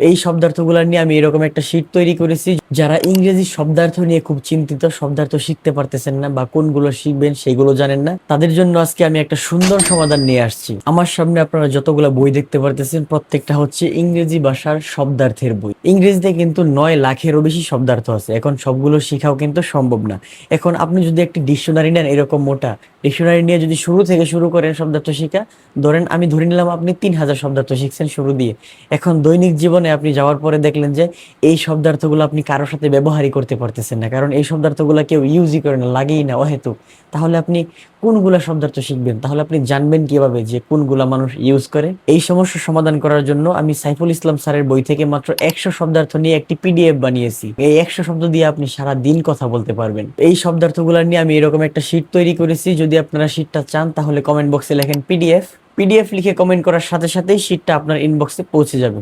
এই শব্দার্থগুলো নিয়ে আমি এরকম একটা শীট তৈরি করেছি। যারা ইংরেজি শব্দার্থ নিয়ে খুব চিন্তিত, শব্দার্থ শিখতে পারতেছেন না বা কোনগুলো শিখবেন সেগুলো জানেন না, তাদের জন্য আজকে আমি একটা সুন্দর সমাধান নিয়ে আসছি। আমার সামনে আপনারা যতগুলো বই দেখতে পারতেছেন প্রত্যেকটা হচ্ছে ইংরেজি ভাষার শব্দার্থের বই। ইংরেজিতে কিন্তু 9 লাখেরও বেশি শব্দার্থ আছে। এখন সবগুলো শেখাও কিন্তু সম্ভব না। এখন আপনি যদি একটি ডিকশনারি নেন এরকম মোটা ডিকশনারি নিয়ে যদি শুরু থেকে শুরু করেন শব্দার্থ শিখা, ধরেন আমি ধরে নিলাম আপনি 3000 শব্দার্থ শিখছেন শুরু দিয়ে। এখন দৈনিক জীবনে আপনি যাওয়ার পরে দেখলেন যে এই শব্দার্থগুলো আপনি কারোর সাথে ব্যবহারই করতে পারতেছেন না, কারণ এই শব্দার্থগুলো কেউ ইউজই করে না, লাগেই না, অহেতুক। তাহলে আপনি কোনগুলা শব্দার্থ শিখবেন? তাহলে আপনি জানবেন কিভাবে যে কোনগুলা মানুষ ইউজ করে? এই সমস্যার সমাধান করার জন্য আমি সাইফুল ইসলাম স্যারের বই থেকে মাত্র 100 শব্দার্থ নিয়ে একটি পিডিএফ বানিয়েছি। এই 100 শব্দ দিয়ে আপনি সারা দিন কথা বলতে পারবেন। এই শব্দার্থগুলো নিয়ে আমি এরকম একটা শীট তৈরি করেছি। যদি আপনারা শীটটা চান তাহলে কমেন্ট বক্সে লেখেন পিডিএফ। পিডিএফ লিখে কমেন্ট করার সাথে সাথেই শীটটা আপনার ইনবক্সে পৌঁছে যাবে।